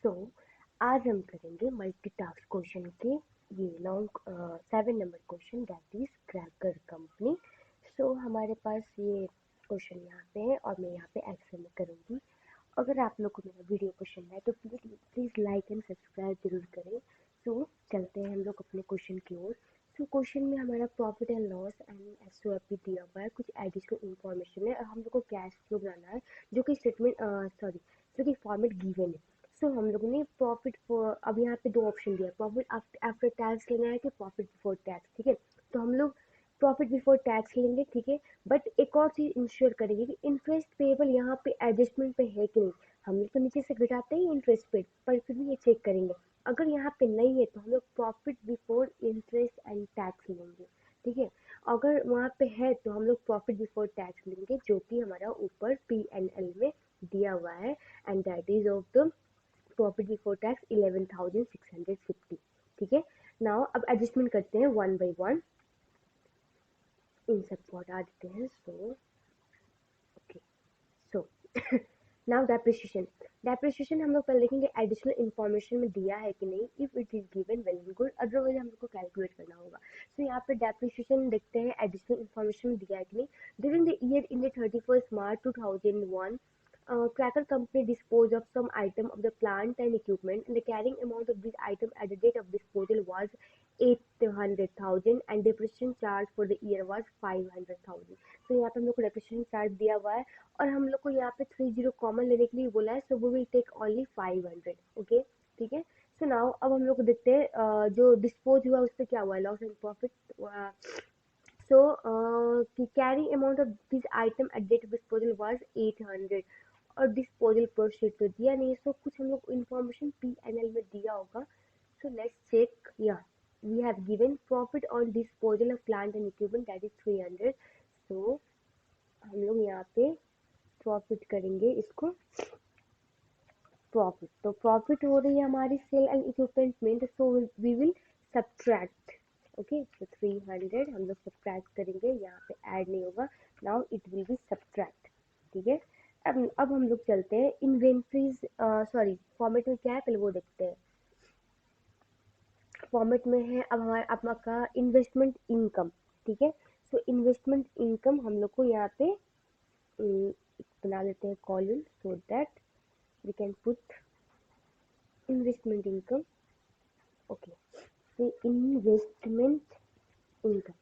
सो आज हम करेंगे मल्टीटास्क क्वेश्चन के ये long 7 number question that is cracker company. So हमारे पास ये क्वेश्चन यहाँ पे है और मैं यहाँ पे एक्सेल में करूँगी। अगर आप लोग को मेरा वीडियो पसंद है तो प्लीज़ लाइक एंड सब्सक्राइब जरूर करें। सो चलते हैं हम लोग अपने क्वेश्चन की ओर। सो क्वेश्चन में हमारा profit and loss and SOP दिया हुआ है, कुछ एडिशनल इन्फॉर्मेशन है और हम लोग को कैश फ्लो बनाना है जो कि स्टेटमेंट जो कि फॉर्मेट गिवन है। सो हम लोगों ने प्रॉफिट फॉर, अब यहाँ पे दो ऑप्शन दिया, प्रॉफिट आफ्टर टैक्स लेना है कि प्रॉफिट बिफोर टैक्स। ठीक है, तो हम लोग प्रॉफिट बिफोर टैक्स लेंगे। ठीक है, बट एक और चीज इंश्योर करेंगे कि इंटरेस्ट पेबल यहाँ पे एडजस्टमेंट पे है कि नहीं। हम लोग तो नीचे से घटाते ही इंटरेस्ट पे, पर फिर भी ये चेक करेंगे। अगर यहाँ पे नहीं है तो हम लोग profit before interest and tax लेंगे। ठीक है, अगर वहाँ पे है तो हम लोग प्रॉफिट बिफोर टैक्स लेंगे जो कि हमारा ऊपर P&L में दिया हुआ है, and that is of the profit before tax 11,650। ठीक है, नाउ अब एडजस्टमेंट करते हैं वन बाई वन, इन सबको हटा देते हैं। So okay, so now depreciation हम लोग पहले देखेंगे एडिशनल इन्फॉर्मेशन में दिया है कि नहीं। If it is given well and good, otherwise हम लोग को कैलकुलेट करना होगा। सो यहाँ पे डेप्रिसिएशन देखते हैं एडिशनल इन्फॉर्मेशन में दिया है कि नहीं। During the year in the 31st March 2001, Cracker Company disposed of some item of the plant and equipment, and the carrying amount of this item at the date of disposal was 800,000 and depreciation charge for the year was 500,000। तो यहाँ पे हम लोग को depreciation charge दिया हुआ है और हम लोग को यहाँ पे 30 कॉमन लेने के लिए बोला है। सो वो विल टेक ओनली 500। ओके, ठीक है। सो नाउ अब हम लोग को देखते हैं जो डिस्पोज हुआ उस पर क्या हुआ है, लॉस एंड प्रॉफिट। सो कि carry amount of this item at date of disposal was 800 और डिस्पोजल प्रोसीड तो दिया नहीं। सो कुछ हम लोग इन्फॉर्मेशन P&L में दिया होगा। So let's check. या we have given profit on disposal of plant and equipment that is 300। So हम लोग यहाँ पे प्रॉफिट करेंगे इसको प्रॉफिट। तो प्रॉफिट हो रही है हमारी सेल एंड इक्विपमेंट में, तो so we will subtract. Okay, तो 300 हम लोग सब्ट्रैक्ट करेंगे, यहाँ पे ऐड नहीं होगा। Now it will B subtract. ठीक है, अब हम लोग चलते हैं इन्वेंट्रीज, सॉरी फॉर्मेट में क्या है पहले वो देखते हैं। फॉर्मेट में है अब हमारा आपका इन्वेस्टमेंट इनकम। ठीक है, सो इन्वेस्टमेंट इनकम हम लोग को यहाँ पे बना लेते हैं column, so that we can put investment income. Okay, तो investment income.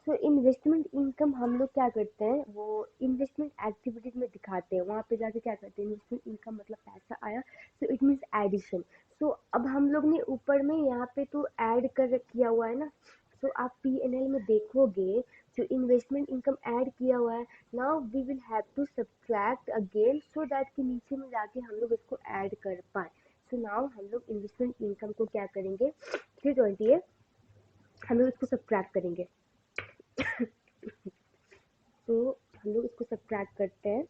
So investment income हम लोग क्या करते हैं, वो इन्वेस्टमेंट एक्टिविटीज में दिखाते हैं। वहाँ पे जाके क्या करते हैं, इन्वेस्टमेंट इनकम मतलब पैसा आया, सो इट मीन्स एडिशन। सो अब हम लोग ने ऊपर में यहाँ पे तो ऐड कर किया हुआ है ना। सो आप P&L में देखोगे जो इन्वेस्टमेंट इनकम ऐड किया हुआ है, now we will have to subtract again so that कि नीचे में जाके हम लोग इसको ऐड कर पाए। सो नाउ हम लोग इन्वेस्टमेंट इनकम को क्या करेंगे, 320 है, हम लोग इसको सब्ट्रैक्ट करेंगे। तो हम लोग इसको सब्ट्रैक्ट करते हैं।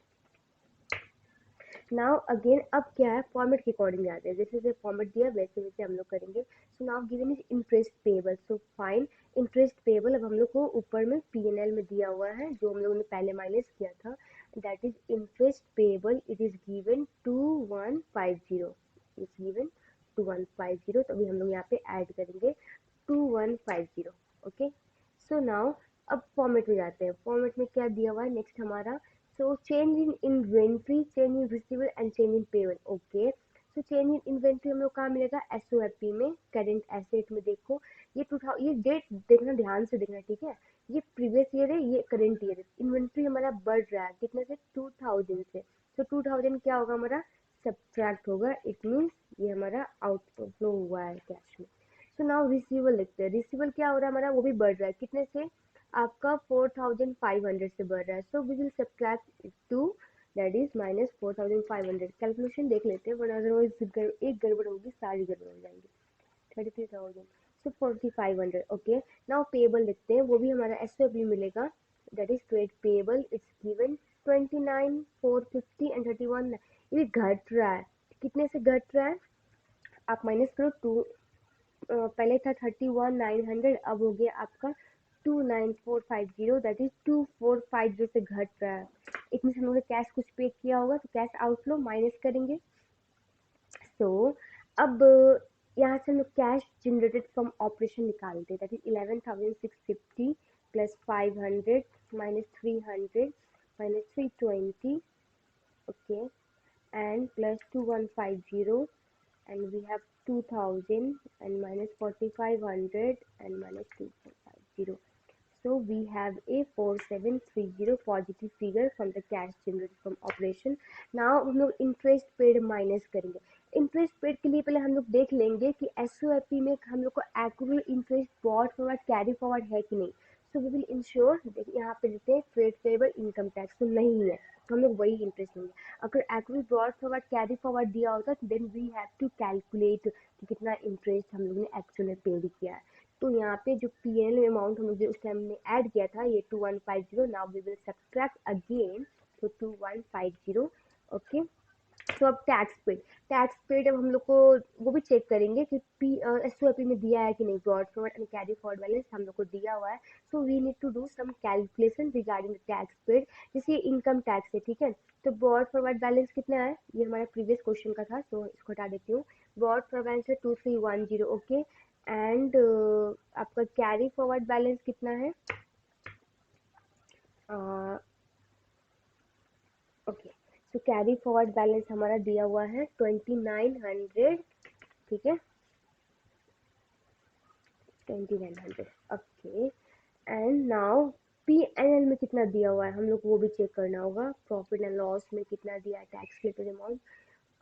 नाउ अगेन अब क्या है, फॉर्मेट के अकॉर्डिंग जाते हैं, जैसे जैसे फॉर्मेट दिया वैसे वैसे हम लोग करेंगे। So now given is interest payable. So fine, interest payable अब हम लोग को ऊपर में P&L में दिया हुआ है जो हम लोगों ने पहले माइनस किया था, that is interest payable. It is given 2150, is given 2150। तो अभी हम लोग यहाँ पे ऐड करेंगे 2150। ओके, सो नाउ अब फॉर्मेट में जाते हैं। फॉर्मेट में क्या दिया हुआ है नेक्स्ट हमारा, so change in inventory, change in receivable and change in payable. Okay, so change in inventory हम लोग कहाँ मिलेगा, एसओपी में, करेंट एसेट में। देखो ये 2000, ये डेट देखना, ध्यान से देखना। ठीक है, ये प्रीवियस ईयर है, ये करंट ईयर है। इन्वेंट्री हमारा बढ़ रहा है कितने से, 2000 से। तो 2000 क्या होगा हमारा, सब्ट्रैक्ट होगा। इट मीन्स ये हमारा आउटफ्लो हुआ है कैश में। सो नाउ रिसीवेबल देखते हैं, रिसीवेबल क्या हो रहा है हमारा, वो भी बढ़ रहा है कितने से, आपका 4500 से बढ़ रहा है। So we will subtract 2, that is minus 4500। Calculation देख लेते हैं वरना अदरवाइज एक गड़बड़ होगी, सारी गड़बड़ हो जाएंगी। 33,000, सो 4500। ओके, नाउ पेबल देखते हैं, वो भी हमारा एसओपी मिलेगा, that is trade payable. It's given 29,450 and 31। ये घट रहा है, कितने से घट रहा है, आप माइनस करो 2, पहले था 31,900, अब हो गया आपका 29,450, दैट इज 2450 से घट रहा है। इट मीन्स हम लोगों ने कैश कुछ पे किया होगा, तो कैश आउटफ्लो माइनस करेंगे। सो अब यहाँ से हम लोग कैश जनरेटेड फ्रॉम ऑपरेशन निकालते हैं, that is 11,650 plus 500 minus 300 minus 320, okay, and plus 2150, and we have 2000 and minus 4500 and minus 250. So we have a 4730 positive figure from the cash generated from operation. Now हम लोग interest paid minus करेंगे। Interest paid के लिए पहले हम लोग देख लेंगे कि एसओएपी में हम लोग को accrual interest brought forward carry forward है कि नहीं। सो वी विल इंश्योर, देखिए यहाँ पे देते हैं ट्रेड पेबल इनकम टैक्स, तो नहीं है, तो हम लोग वही इंटरेस्ट लेंगे। अगर accrual brought forward carry forward दिया होता then we have to calculate कि कितना इंटरेस्ट हम लोग ने एक्चुअली पेड किया है। तो यहाँ पे जो पीएनएल अमाउंट हम जो उस टाइम में ऐड किया था ये 2150, now we will subtract again, तो 2150, ओके। तो अब टैक्स पेड अब हम लोग को वो भी चेक करेंगे कि पी एसओपी में दिया है कि नहीं, brought forward and carry forward balance हम लोग को दिया हुआ है। So we need to do some calculation regarding the tax paid, जैसे इनकम टैक्स है, ठीक है। तो ब्रॉड फॉरवर्ड बैलेंस कितना है, ये हमारा प्रीवियस क्वेश्चन का था, तो इसको हटा देती हूँ। ब्रॉड फॉरवर्ड बैलेंस है 2310, ओके। एंड आपका कैरी फॉरवर्ड बैलेंस कितना है, okay. So carry forward balance हमारा दिया हुआ है 2900, ठीक है, 2900, okay. And now P N L में कितना दिया हुआ है हम लोग को वो भी चेक करना होगा, प्रॉफिट एंड लॉस में कितना दिया है टैक्स रिलेटेड अमाउंट,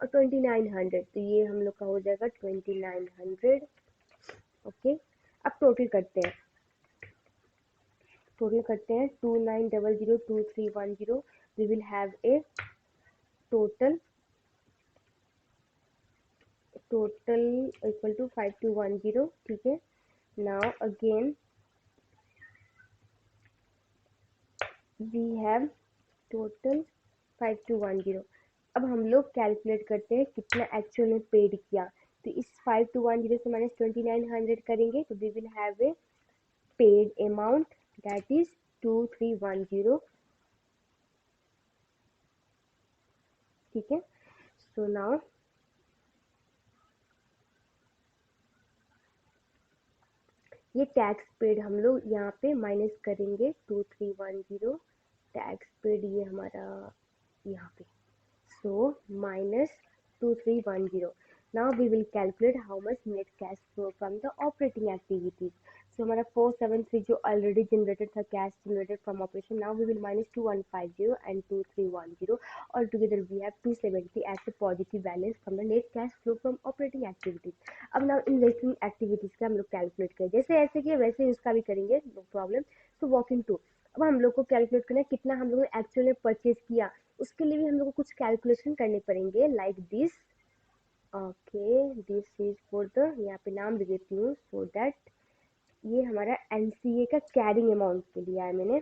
और 2900, तो ये हम लोग का हो जाएगा 2900, ओके। अब टोटल करते हैं 29002310, we will have a total equal to 5210, ठीक है। Now again we have total 5210। अब हम लोग कैलकुलेट करते हैं कितना एक्चुअल में पेड किया, तो इस 5210 से माइनस 2900 करेंगे तो we will have a paid amount that is 2310, ठीक है। सो नाउ ये टैक्स पेड हम लोग यहाँ पे माइनस करेंगे 2310, टैक्स पेड ये हमारा यहाँ पे, so minus 2310. Now we will calculate how much net cash flow from the operating activities. So हमारा 473 जो already generated था, cash generated from operation, now we will minus 2150 and 2310, altogether we have 270 as a positive balance from the net cash flow from operating activities. अब now investing activities का हम लोग calculate करें, जैसे ऐसे किया वैसे ही उसका भी करेंगे, नो प्रॉब्लम। तो वॉकिंग टू, अब हम लोग को कैलकुलेट करना है कितना हम लोग ने एक्चुअली परचेज किया, उसके लिए भी हम लोग को कुछ कैलकुलेशन करने पड़ेंगे, like this, okay. This is for the, यहाँ पे नाम दे देती हूँ सो दैट ये हमारा एनसीए का कैरिंग अमाउंट के लिए है मैंने।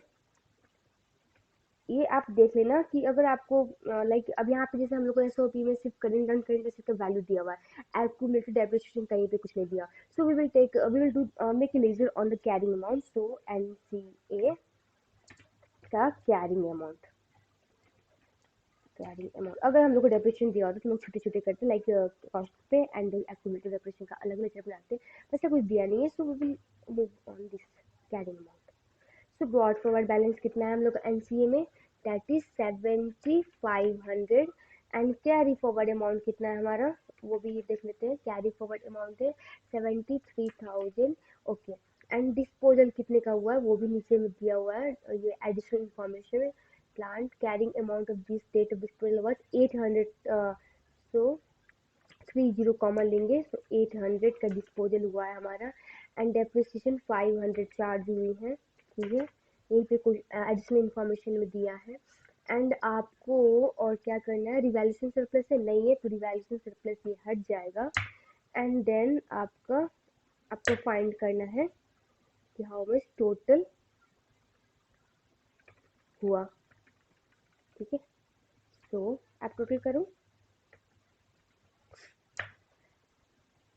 ये आप देख लेना कि अगर आपको लाइक अब यहाँ पे जैसे हम लोग को एसओपी में सिर्फ करेंट रन करेंट सिर्फ तो वैल्यू दिया हुआ है, एक्यूमुलेटेड डेप्रिसिएशन कहीं पे कुछ नहीं दिया। So we will do make a ledger on the carrying amount, so N C carrying amount, अगर हम लोग को डेप्रिसिएशन दिया होता तो लोग छोटे छोटे करते लाइक कॉस्ट पे एंड एक्यूमुलेटेड डेप्रिसिएशन का अलग अलग बनाते, वैसे कुछ दिया नहीं है। So we will move on this carrying amount. So brought forward balance कितना है हम लोग N C, that is 7500, and carry forward amount कितना है हमारा वो भी देख लेते हैं, कैरी फॉरवर्ड अमाउंट है 73,000, ओके। एंड डिस्पोजल कितने का हुआ है वो भी नीचे में दिया हुआ है, ये एडिशनल इंफॉर्मेशन है। Plant carrying amount of this date of disposal was 800, सो 30 कॉमन लेंगे, सो 800 का डिस्पोजल हुआ है हमारा, एंड डेप्रिसिएशन 500 चार्ज हुई है, ठीक है। यहीं पे कुछ एडिशनल इंफॉर्मेशन में दिया है। एंड आपको और क्या करना है, रिवैल्यूएशन सरप्लस है नहीं है तो रिवैल्यूएशन सरप्लस ये हट जाएगा, एंड देन आपको फाइंड करना है कि हाउ मच टोटल हुआ, ठीक है। सो आप टोटल करो,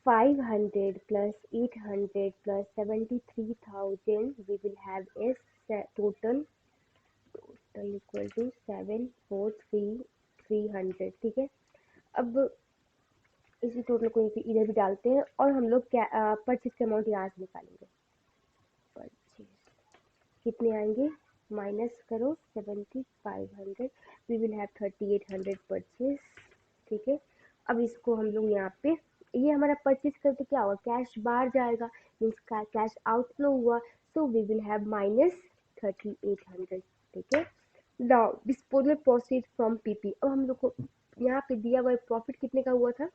500 plus 800 plus 73,000, we will have a total equal to 743,300, ठीक है। अब इसी टोटल को इधर भी डालते हैं और हम लोग क्या परचेज का अमाउंट यहाँ से निकालेंगे। परचेज कितने आएंगे, माइनस करो 7500, वी विल हैव 3800 परचेज। ठीक है, अब इसको हम लोग यहाँ पे, ये हमारा परचेज करके क्या हुआ, कैश बाहर जाएगा, मीन्स कैश आउटफ्लो हुआ, so we will have minus 3800। ठीक है, now disposal proceed from P. P हम लोग को यहाँ पे दिया हुआ प्रॉफिट कितने का हुआ था,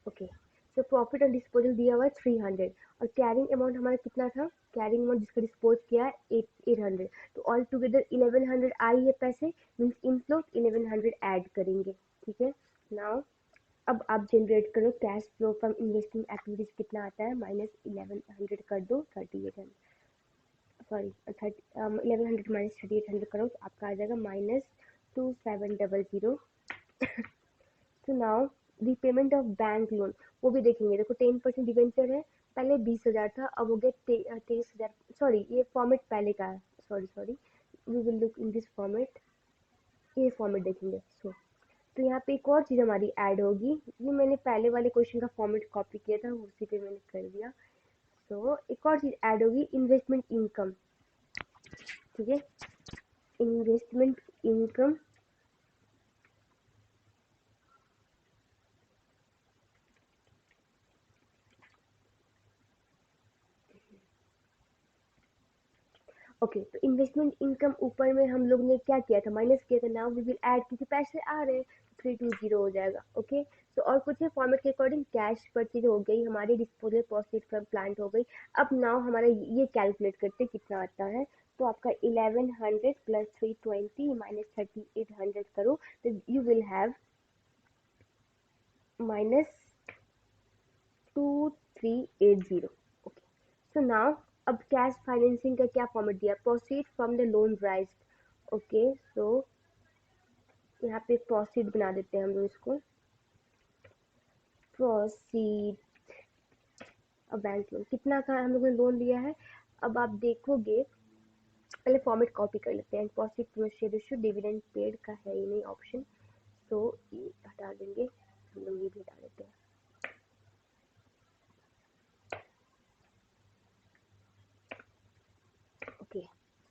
okay, so profit on disposal दिया हुआ है 300 और कैरिंग अमाउंट हमारा कितना था, कैरिंग अमाउंट जिसका डिस्पोज किया है 800, तो ऑल टुगेदर 1100 आई है पैसे, मीन्स इनफ्लो 1100 ऐड करेंगे। ठीक है, नाउ अब आप जनरेट करो cash flow from investing activities कितना आता है, माइनस 1100 कर दो 3800, सॉरी 1100 माइनस 3800 करो तो आपका आ जाएगा माइनस 2700। तो now repayment of bank loan, वो भी देखेंगे, देखो 10% डिवेंचर है, पहले 20,000 था, अब हो गया 23,000, सॉरी ये फॉर्मेट पहले का है, sorry sorry, we will look in this format, ये फॉर्मेट देखेंगे। सो तो यहाँ पे एक और चीज़ हमारी ऐड होगी, ये मैंने पहले वाले क्वेश्चन का फॉर्मेट कॉपी किया था, उसी पे मैंने कर दिया। सो एक और चीज़ ऐड होगी, इन्वेस्टमेंट इनकम। ठीक है, इन्वेस्टमेंट इनकम, ओके, तो इन्वेस्टमेंट इनकम ऊपर में हम लोग ने क्या किया था, माइनस किया था, नाउ वी विल ऐड, क्योंकि पैसे आ रहे हैं, 320 हो जाएगा। ओके, तो और कुछ है फॉर्मेट के अकॉर्डिंग, कैश परचेज हो गई हमारी, डिस्पोजल प्रोसीड फ्रॉम प्लांट हो गई। अब नाउ हमारा ये कैलकुलेट करते कितना आता है, तो आपका 1100 प्लस 320 माइनस 3800 करो, तो you will have minus 2380। Okay, so now अब कैश फाइनेंसिंग का क्या फॉर्मेट दिया, proceed from the loan raised. Okay, so यहाँ पे प्रोसीड बना देते हैं हम लोग इसको, प्रोसीड, अब बैंक लोन कितना का हम लोग ने लोन लिया है, अब आप देखोगे, पहले फॉर्मेट कॉपी कर लेते हैं, proceed to share issue, dividend paid का है ही नहीं ऑप्शन, तो ये हटा देंगे, हम लोग ये भी हटा देते हैं। ओके,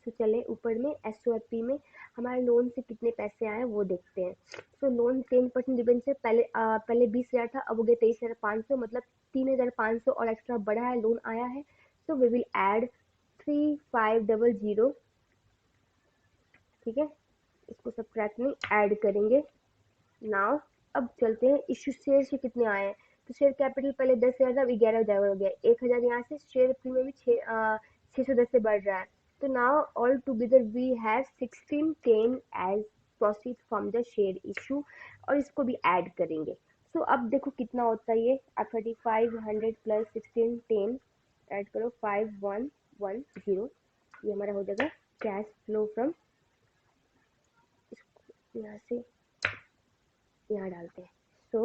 तो चले ऊपर में एसओपी में हमारे लोन से कितने पैसे आए वो देखते हैं। सो लोन 10% डिबेंचर, पहले 20,000 था, अब हो गया 23,500, मतलब 3,500 और एक्स्ट्रा बढ़ा है, लोन आया है, सो वी विल ऐड 3500। ठीक है, इसको सब्ट्रैक्ट नहीं, ऐड करेंगे। नाउ अब चलते हैं इशू, शेयर से कितने आए हैं, तो शेयर कैपिटल पहले 10,000 था, अब 11,000 हो गया, 1,000 यहाँ से, शेयर प्रीमियम भी 610 से बढ़ रहा है, तो now all together we have 1610 as proceed from the share issue, और इसको भी ऐड करेंगे। सो अब देखो कितना होता है ये, आप 3500 प्लस 1610 ऐड करो 5110, ये हमारा हो जाएगा कैश फ्लो फ्रॉम, यहाँ से यहाँ डालते हैं, सो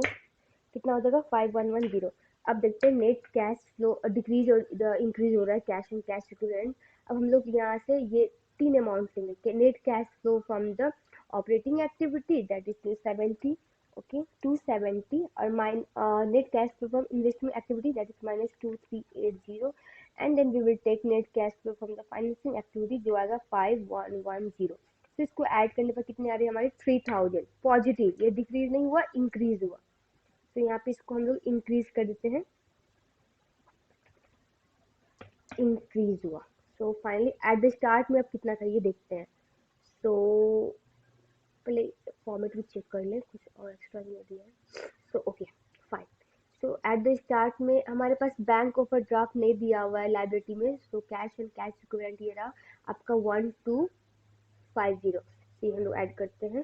कितना हो जाएगा 5110। अब देखते हैं नेट कैश फ्लो डिक्रीज और इंक्रीज हो रहा है, कैश एंड कैश इक्विवेलेंट। अब हम लोग यहाँ से ये तीन अमाउंट लेंगे, net cash flow from the operating activity that is 270, okay 270, और net cash flow from investment activity that is minus 2380, and then we will take net cash flow from the financing activity जो आएगा 5110। तो इसको add करने पर कितने आ रहे हैं हमारे 3000 पॉजिटिव, ये डिक्रीज नहीं हुआ, इंक्रीज हुआ, तो यहाँ पे इसको हम लोग इंक्रीज कर देते हैं, इंक्रीज हुआ। So finally at the start में अब कितना था ये देखते हैं। सो पहले फॉर्मेट भी चेक कर लें, कुछ और एक्स्ट्रा नहीं दिया है, so okay fine. So at the start में हमारे पास बैंक ओवर ड्राफ्ट नहीं दिया हुआ है लाइबिलिटी में, so cash and cash equivalent ये रहा आपका 1250, ये हम लोग ऐड करते हैं,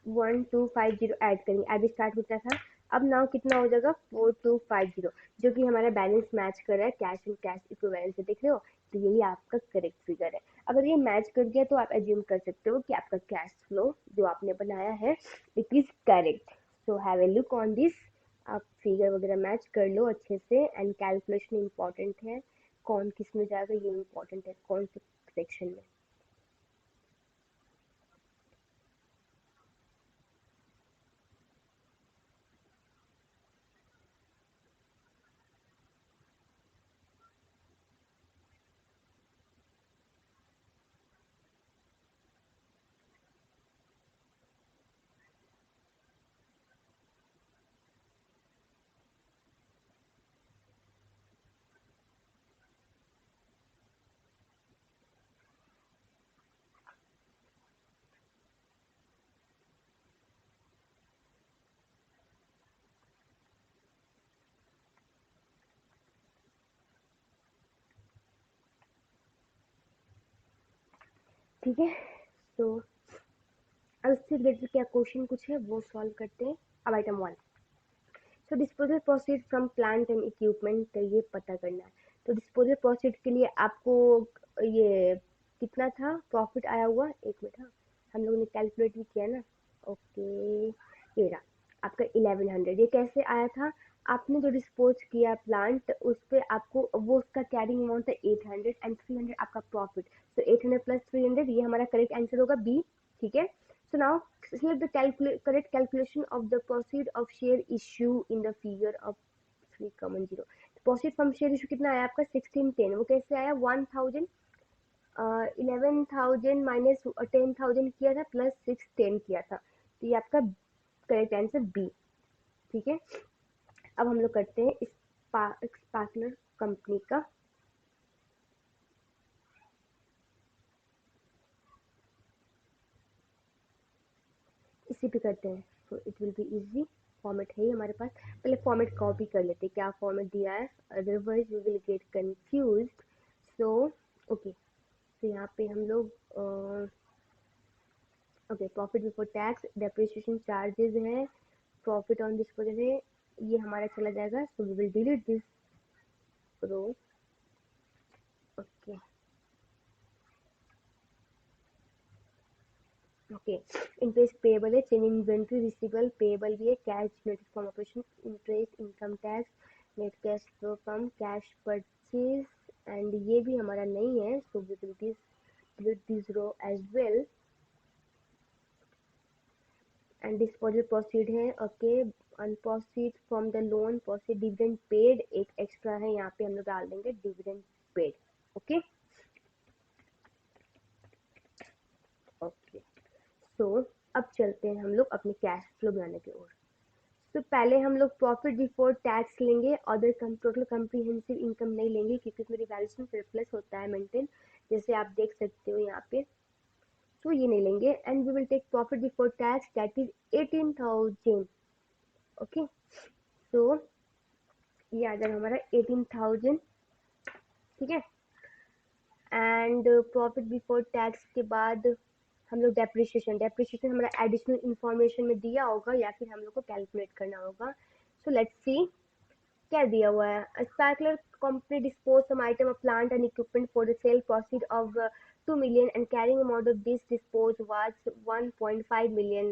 1250 ऐड करेंगे, एट द स्टार्ट कितना था, अब नाउ कितना हो जाएगा 4250, जो कि हमारा बैलेंस मैच कर रहा है कैश एंड कैश इक्विवेलेंट से, देख रहे हो, तो यही आपका करेक्ट फिगर है। अगर ये मैच कर गया तो आप एज्यूम कर सकते हो कि आपका कैश फ्लो जो आपने बनाया है it is correct. So have a look on this, आप फिगर वगैरह मैच कर लो अच्छे से, एंड कैलकुलेशन इंपॉर्टेंट है, कौन किस में जाएगा ये इम्पोर्टेंट है, कौन से सेक्शन में। ठीक है, तो अब इससे रिलेटेड क्या क्वेश्चन कुछ है वो सॉल्व करते हैं। अब item 1, so disposal proceed from plant and equipment, ये पता करना है। तो डिस्पोजल प्रोसीड के लिए आपको ये कितना था प्रॉफिट आया हुआ, एक मिनट, हाँ हम लोगों ने कैलकुलेट भी किया ना। ओके, ये रहा आपका 1100। ये कैसे आया था, आपने जो डिस्पोज किया प्लांट उस पे आपको वो उसका कैरिंग अमाउंट था 800 एंड 300 आपका प्रॉफिट। तो 800 प्लस 300 ये हमारा करेक्ट आंसर होगा बी। ठीक है, so now select the correct calculation of the proceed of share issue in the figure of 3,0। proceed from share issue कितना आया आपका 1610, वो कैसे आया 1000, 11,000 माइनस 10,000 किया था प्लस 610 किया था, तो ये आपका करेक्ट आंसर बी। ठीक है, अब हम लोग करते हैं स्पार्कलर कंपनी का। इसी पे करते हैं, तो it will be easy. Format है ही हमारे पास, पहले फॉर्मेट कॉपी कर लेते हैं, क्या फॉर्मेट दिया है, otherwise we will get confused. So okay, तो यहाँ पे हम लोग okay profit before tax depreciation charges है, प्रॉफिट ऑन डिस्पोजल है, ये हमारा चला जाएगा, so we will delete this row. Okay okay, interest payable है, चेंज इन्वेंट्री रिसीवेबल पेएबल भी है, cash generated from operation, interest income tax, net cash flow from cash purchase, and ये भी हमारा नहीं है, so we will delete this row as well. And disposal proceed है, okay, अन proceed from the loan proceed dividend paid, एक extra है यहाँ पे हम लोग डाल देंगे dividend paid. Okay okay, so अब चलते हैं हम लोग अपने कैश फ्लो बनाने की ओर। तो पहले हम लोग प्रॉफिट बिफोर टैक्स लेंगे, अदर टोटल कम्प्रीहेंसिव इनकम नहीं लेंगे क्योंकि इसमें रिवैल्यूएशन सरप्लस होता है मेंटेन, जैसे आप देख सकते हो यहाँ पे, तो ये नहीं लेंगे। And we will take profit before tax that is 18,000। Okay, so ये आ जाएगा हमारा 18,000। ठीक है, एंड प्रॉफिट बिफोर टैक्स के बाद हम लोग डेप्रिसिएशन हमारा एडिशनल इंफॉर्मेशन में दिया होगा या फिर हम लोग को कैलकुलेट करना होगा। सो लेट्स सी क्या दिया हुआ है, Sparkler company dispose some item of plant and equipment for the sale proceed of 2 million and carrying amount of this dispose was 1.5 million.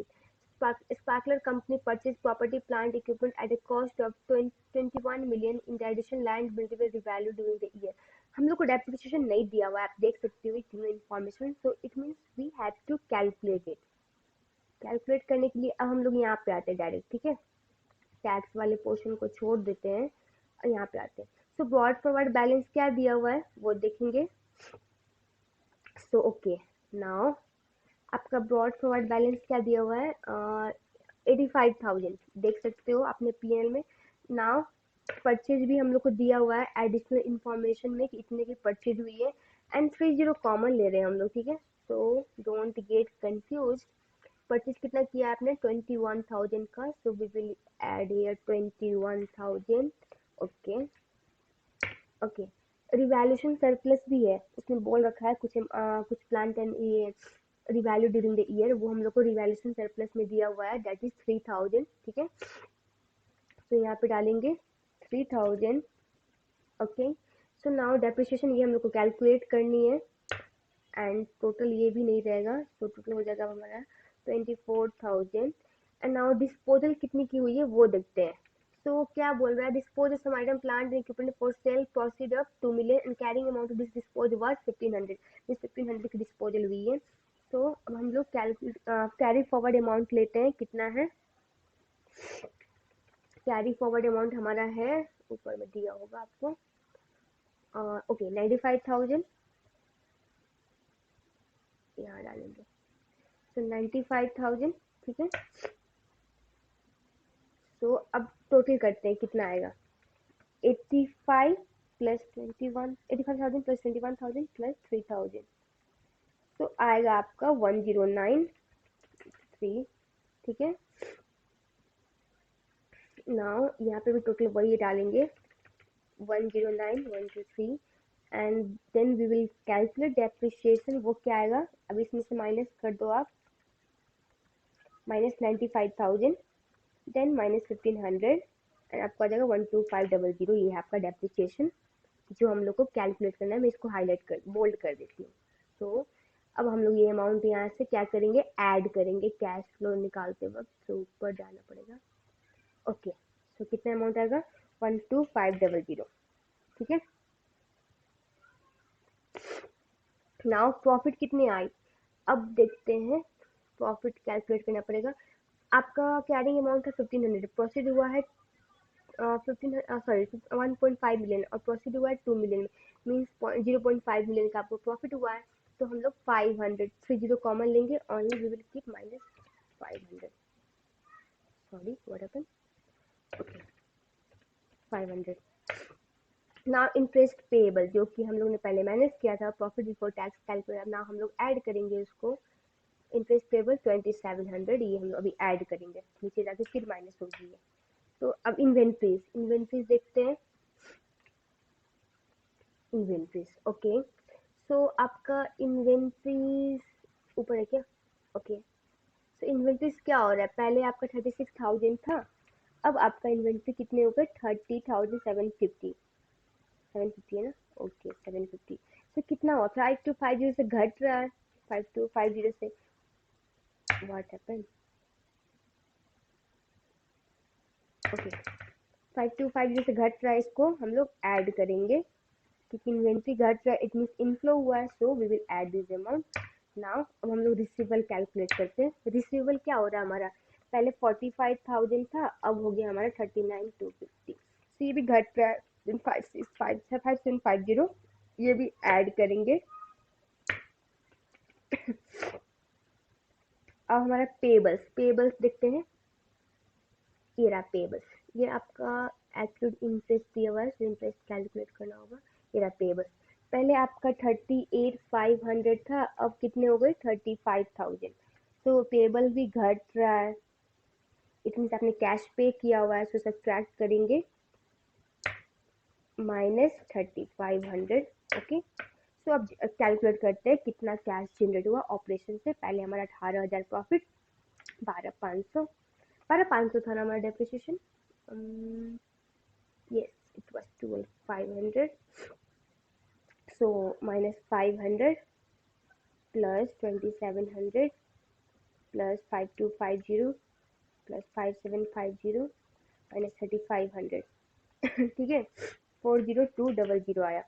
Sparkler company purchased property plant equipment at a cost of 21 million. In the addition land building were revalued during the year। हम लोग को depreciation नहीं दिया हुआ है, आप देख सकते हो तीनों information, so it means we have to calculate it. Calculate करने के लिए अब हम लोग यहाँ पे आते हैं डायरेक्ट। ठीक है, टैक्स वाले पोर्शन को छोड़ देते हैं और यहाँ पे आते हैं। सो ब्रॉड फॉरवर्ड बैलेंस क्या दिया हुआ है वो देखेंगे। सो ओके, नाउ आपका ब्रॉड फॉरवर्ड बैलेंस क्या दिया हुआ है, 85,000 देख सकते हो आपने पीएल में। नाउ परचेज भी हम लोग को दिया हुआ है एडिशनल इंफॉर्मेशन में कि इतने की परचेज हुई है, एंड 30 कॉमन ले रहे हैं हम लोग। ठीक है, so don't get confuse. Purchase कितना किया आपने 21,000 का, so we will add here 21,000। Okay okay, revaluation surplus भी है, उसमें बोल रखा है कुछ प्लांट एंड ये रिवैल्यू ड्यूरिंग द ईयर, वो हम लोग को रिवैल्यूएशन सरप्लस में दिया हुआ है दैट इज 3,000। ठीक है, तो यहाँ पे डालेंगे 3,000। ओके, सो नाउ डेप्रिसिएशन ये हम लोग को कैलकुलेट करनी है, एंड टोटल ये भी नहीं रहेगा, तो टोटल हो जाएगा हमारा 24,000। एंड नाउ डिस्पोजल कितनी की हुई है वो देखते हैं। सो क्या बोल रहा है, dispose of some item plant and equipment for sale proceed of 2 million and carrying amount of this dispose was 1500। इस 1500 की डिस्पोजल हुई है। तो अब हम लोग कैरी फॉरवर्ड अमाउंट लेते हैं, कितना है कैरी फॉरवर्ड अमाउंट हमारा है, ऊपर में दिया होगा आपको, ओके 95,000 यहाँ डालेंगे, तो 95,000, ठीक है। तो अब टोटल करते हैं, कितना आएगा 85 प्लस 21, 85,000 प्लस 21,000 प्लस 3,000, तो आएगा आपका 1093, ठीक है। नाउ यहाँ पे भी टोटल वही डालेंगे 109123 and then we will calculate depreciation, वो क्या आएगा, अब इसमें से माइनस कर दो आप, -95,000 देन -1500 एंड आपको आ जाएगा 12500, ये है आपका डेप्रिसिएशन जो हम लोग को कैलकुलेट करना है। मैं इसको हाईलाइट कर बोल्ड कर देती हूँ। तो अब हम लोग ये अमाउंट यहाँ से क्या करेंगे, ऐड करेंगे कैश फ्लो निकालते वक्त, तो ऊपर जाना पड़ेगा, ओके। तो कितना अमाउंट आएगा 12500, ठीक है। नाउ प्रॉफिट कितनी आई, अब देखते हैं, प्रॉफिट कैलकुलेट करना पड़ेगा। आपका कैरिंग अमाउंट है 1500, प्रोसीड हुआ है 1.5 मिलियन और प्रोसीड हुआ है 2 मिलियन, मीन्स 0.5 मिलियन का आपको प्रॉफिट हुआ है। तो हम लोग 500 30 कॉमन लेंगे, only we will keep -500, sorry what happened, okay 500। Now interest payable, जो कि हम लोग ने पहले मैनेज किया था profit before tax calculate, now हम लोग ऐड करेंगे उसको, इंटरेस्ट पेएबल 2700, ये हम लोग अभी ऐड करेंगे, नीचे जाके फिर माइनस होगी है। तो अब इन्वेंट्रीज देखते हैं, इन्वेंट्रीज, ओके। सो आपका इन्वेंट्रीज ऊपर है क्या, ओके। सो इन्वेंट्रीज क्या हो रहा है, पहले आपका 36,000 था, अब आपका इन्वेंट्री कितने हो गए 30,750, 750 है ना, ओके 750। तो कितना हुआ 5250 से घट रहा है, 5250 से, व्हाट हैपेंड, ओके 5250 से घट रहा है, इसको हम लोग ऐड करेंगे क्योंकि इन्वेंट्री घट रहा है, इट मींस इनफ्लो हुआ है, so we will add this amount. Now अब हम लोग रिसीवेबल कैलकुलेट करते हैं। रिसीवेबल क्या हो रहा है हमारा, पहले 45,000 था, अब हो गया हमारा 39,250, तो ये भी घट रहा है 5750, ये भी ऐड करेंगे। अब हमारा पेबल्स देखते हैं, ये रहा पेबल्स, ये आपका एक्यूड इंटरेस्ट दिया हुआ है, इंटरेस्ट कैलकुलेट करना होगा, ये रहा पेबल्स। पहले आपका 38,500 था, अब कितने हो गए 35,000, तो पेबल भी घट रहा है, इट मीन्स आपने कैश पे किया हुआ है, सो सब्ट्रैक्ट करेंगे -3500, ओके। सो अब कैलकुलेट करते हैं कितना कैश जनरेट हुआ ऑपरेशन से, पहले हमारा 18,000 प्रॉफिट, 12,500 था ना हमारा depreciation, yes it was 12,500, so -500 plus 2,700 plus 5250 plus 5750 minus 3,500 ठीक है 40200 आया।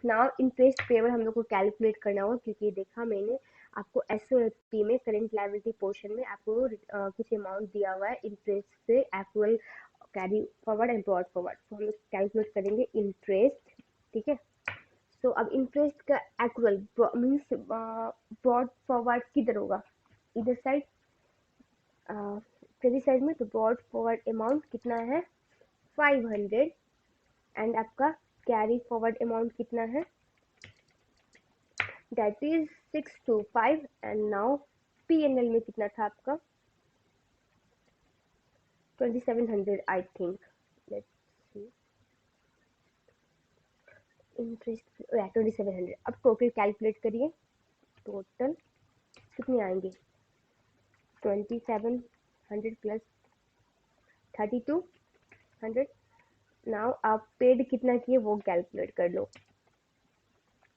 नाउ इंटरेस्ट पेबल हम लोग को कैलकुलेट करना होगा, क्योंकि देखा मैंने आपको एसओपी में करेंट लायबिलिटी पोर्शन में आपको कुछ अमाउंट दिया हुआ है इंटरेस्ट से actual carry forward and brought forward, तो हम लोग कैलकुलेट करेंगे इंटरेस्ट, ठीक है। सो अब इंटरेस्ट का एक्चुअल मीन्स ब्रॉड फॉरवर्ड किधर होगा, इधर साइड, क्रेडिट साइड में, तो ब्रॉड फॉरवर्ड अमाउंट कितना है 500 एंड आपका कैरी फॉरवर्ड अमाउंट कितना है, that is 625 and now PNL में कितना था आपका 2700 I think, let's see, interest 2700। अब टोटल कैलकुलेट करिए, टोटल कितने आएंगे 2700 प्लस 3200, नाउ आप पेड कितना किए वो कैलकुलेट कर लो।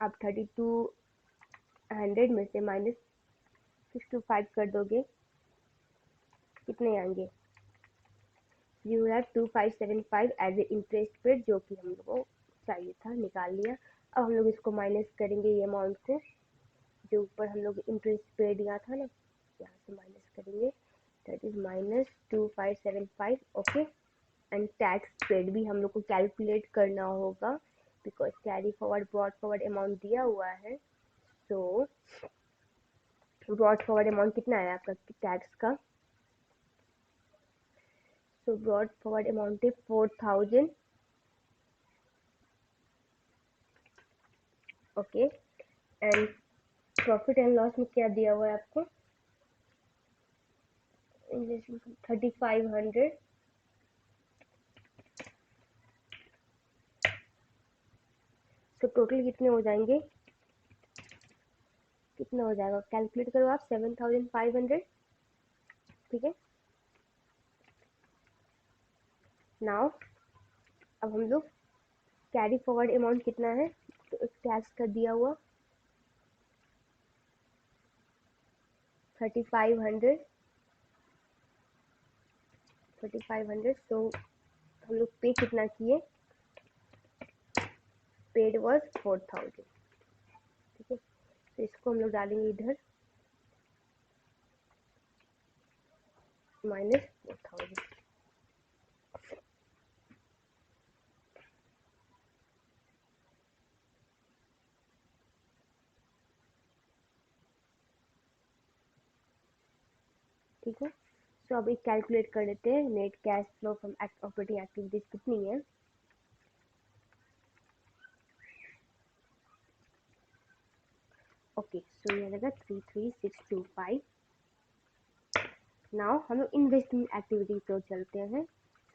आप 3200 में से -625 कर दोगे, कितने आएंगे you have 2575 as a interest paid, जो कि हम लोग को चाहिए था, निकाल लिया। अब हम लोग इसको माइनस करेंगे, ये अमाउंट को जो ऊपर हम लोग इंटरेस्ट पेड लिया था ना, यहाँ से माइनस करेंगे, that is -2575। Okay, and tax paid भी हम लोग को कैलकुलेट करना होगा, because carry forward brought forward amount दिया हुआ है। सो ब्रॉड फॉरवर्ड अमाउंट कितना है आपका टैक्स का? सो ब्रॉड फॉरवर्ड अमाउंट है 4000। Okay, and profit and loss में क्या दिया हुआ है आपको? 3500। तो टोटल कितने हो जाएंगे? कितना हो जाएगा कैलकुलेट करो आप, 7500। ठीक है, नाउ अब हम लोग कैरी फॉरवर्ड अमाउंट कितना है, तो टैक्स का दिया हुआ 3500। 3500, सो हम लोग पे कितना किए? Paid was 4000। ठीक है, तो इसको हम लोग डालेंगे इधर -4000। ठीक है, सो अब एक कैलकुलेट कर लेते हैं, net cash flow from operating activities कितनी है। ओके, सो ये लगा 33625। नाउ हम लोग इन्वेस्टमेंट एक्टिविटी पे चलते हैं।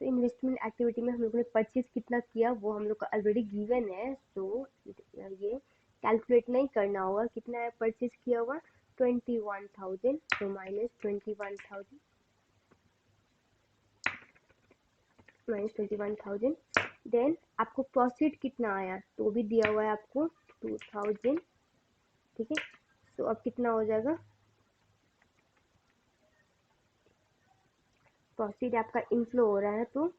तो इन्वेस्टमेंट एक्टिविटी में हम लोगों ने परचेज कितना किया वो हम लोग को ऑलरेडी गिवन है, सो ये कैलकुलेट नहीं करना होगा। कितना है परचेज किया हुआ? 21,000, तो -21,000, -21,000। देन आपको प्रॉफिट कितना आया तो भी दिया हुआ है आपको 2000। ठीक है, तो अब कितना हो जाएगा? प्रॉफिट आपका इनफ्लो हो रहा है, तो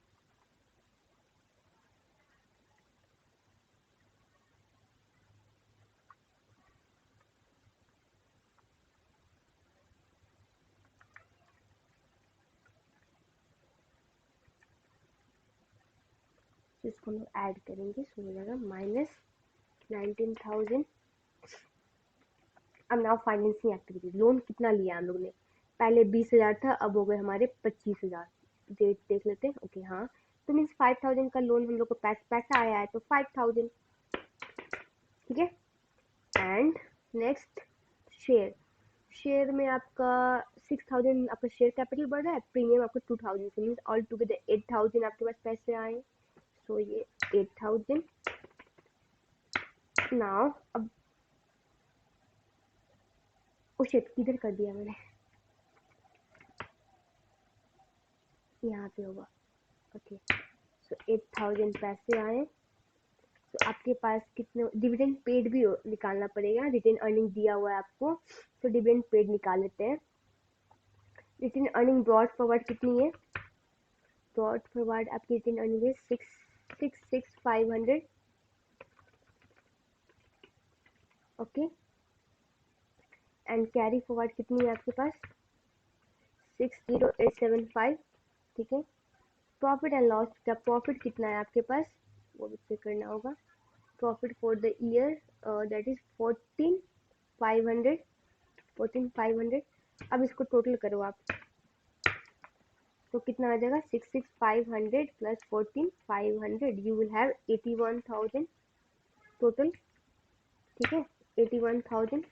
इसको हम लोग ऐड करेंगे, सो हो जाएगा -19,000। अब नाउ फाइनेंसिंग एक्टिविटी, लोन कितना लिया हम लोग ने? पहले 20,000 था, अब हो गए हमारे 25,000। डेट देख लेते हैं। ओके, हाँ, तो मीन्स 5,000 का लोन हम लोग को पैसा आया है, तो 5,000। ठीक है, एंड नेक्स्ट शेयर। शेयर में आपका 6,000 आपका शेयर कैपिटल बढ़ रहा है, प्रीमियम आपका 2,000, से मीन्स ऑल टुगेदर 8,000 आपके पास पैसे आए। सो ये 8,000। नाउ अब ओ शिट, किधर कर दिया मैंने? यहाँ पे होगा। ओके, सो 8,000 पैसे आए। तो आपके पास कितने डिविडेंड पेड भी निकालना पड़ेगा, रिटेन अर्निंग दिया हुआ है आपको, तो डिविडेंड पेड निकाल लेते हैं। रिटेन अर्निंग ब्रॉड फॉरवर्ड कितनी है? ब्रॉड फॉरवर्ड आपकी रिटेन अर्निंग है 66500। ओके, एंड कैरी फॉरवर्ड कितनी है आपके पास? 60875। ठीक है, प्रॉफिट एंड लॉस का प्रॉफिट कितना है आपके पास वो भी चेक करना होगा। Profit for the year that is 14,500। 14,500। अब इसको टोटल करो आप, तो कितना आ जाएगा? 66,500 plus 14,500, you will have 81,000 total. ठीक है, 81,000।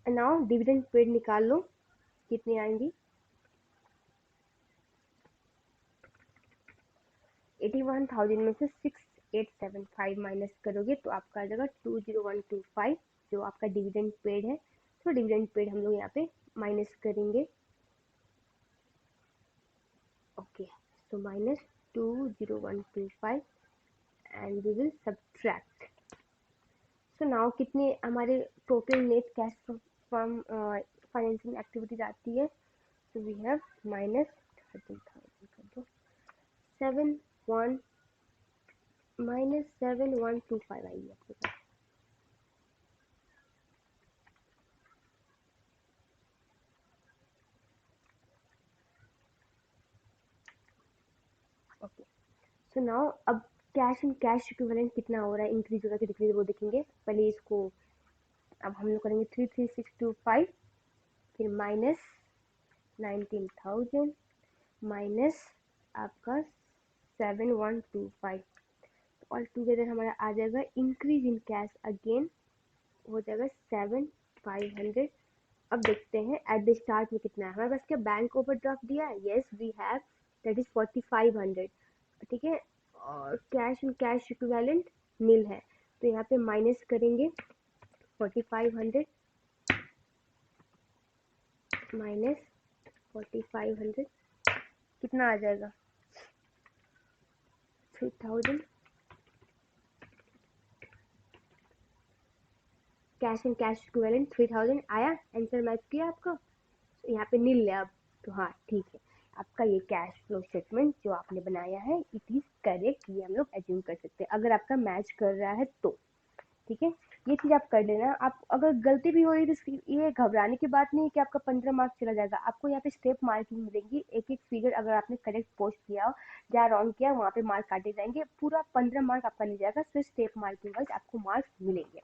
नाउ डिविडेंड पेड निकाल लो, कितने आएंगी? 81,000 में से 6,875 माइनस करोगे तो आपका आ जाएगा 20125, जो आपका डिविडेंड पेड है। तो डिविडेंड पेड हम लोग यहाँ पे माइनस करेंगे। Okay, so -20125 and we will subtract. So now कितने हमारे total net cash from financing activities आती है? So we have -13,000 कर दो, 7 1 -7125 आई है आपके पास। ओके, सो नाउ अब कैश एंड कैश इक्विवेलेंट कितना हो रहा है, इंक्रीज हो रहा है कि डिक्रीज, वो देखेंगे। पहले इसको अब हम लोग करेंगे 33625, फिर माइनस 19,000 माइनस आपका 7125, ऑल टुगेदर हमारा आ जाएगा इंक्रीज इन कैश अगेन हो जाएगा 7,500। अब देखते हैं एट द स्टार्ट में कितना है हमारे पास। क्या बैंक ओवरड्राफ्ट दिया है? Yes we have, that is 4,500, ठीक है। और cash and cash equivalent nil है, तो यहाँ पे माइनस करेंगे 4,500 माइनस 4,500 कितना आ जाएगा 3,000। कैश एंड कैश इक्विवेलेंट 3,000 आया, आंसर मैच किया आपको, तो यहाँ पे नील है अब। तो हाँ ठीक है, आपका ये कैश फ्लो स्टेटमेंट जो आपने बनाया है इट इज करेक्ट, ये हम लोग एज्यूम कर सकते हैं अगर आपका मैच कर रहा है तो, ठीक है। ये चीज़ आप कर लेना। आप अगर गलती भी हो रही है तो ये घबराने की बात नहीं है कि आपका 15 मार्क्स चला जाएगा। आपको यहाँ पे स्टेप मार्किंग मिलेंगी, एक एक फिगर अगर आपने करेक्ट पोस्ट किया हो, जहाँ रॉन्ग किया वहाँ पे मार्क काटे जाएंगे, पूरा 15 मार्क आपका नहीं जाएगा, सिर्फ स्टेप मार्किंग वाइज आपको मार्क्स मिलेंगे।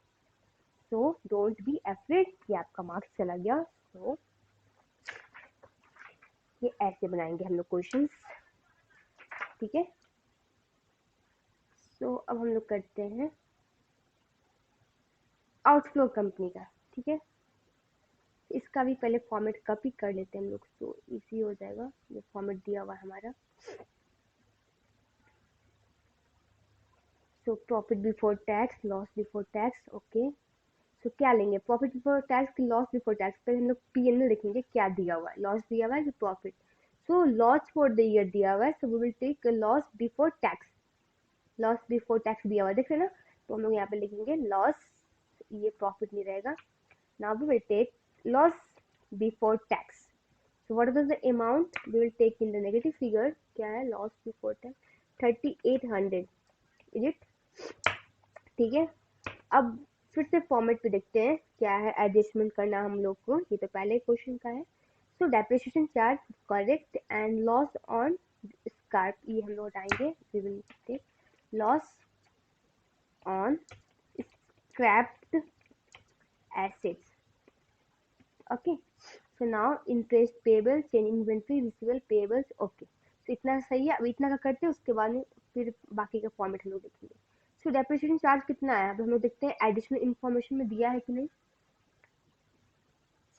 सो डोंट बी अफ्रेड कि आपका मार्क्स चला गया। सो ये ऐसे बनाएंगे हम लोग क्वेश्चंस, ठीक है। सो अब हम लोग करते हैं आउटफ्लो कंपनी का, ठीक है। इसका भी पहले फॉर्मेट कॉपी कर लेते हैं हम लोग, तो इजी हो जाएगा। ये फॉर्मेट दिया हुआ है हमारा। So profit before tax, loss before tax, okay. So क्या लेंगे, प्रॉफिट बिफोर टैक्स की लॉस बिफोर टैक्स? पहले हम लोग P&L देखेंगे क्या दिया हुआ है, लॉस दिया हुआ है कि profit. So loss for the year दिया हुआ है, so we will take loss before tax. Loss before tax दिया हुआ है, देख रहे ना, तो हम लोग यहाँ पे लिखेंगे लॉस, ये प्रॉफिट नहीं रहेगा। Now we will take loss before tax. So what was the amount we will take in the negative figure? क्या है loss before tax? 3,800, is it? ठीक है। अब फिर से फॉर्मेट पे देखते हैं क्या है एडजस्टमेंट करना हम लोग को, ये तो पहले क्वेश्चन का है। So depreciation charge correct and loss on scrap, ये हम लोग हटाएंगे, we will take loss on scrapped assets, okay. So now interest payable, change inventory, receivable, payables, okay. तो इतना सही है। अब इतना का करते हैं, उसके बाद में फिर बाकी का फॉर्मेट हम लोग देखेंगे। सो डेप्रिसिएशन चार्ज कितना है, अब हम लोग देखते हैं एडिशनल इन्फॉर्मेशन में दिया है कि नहीं।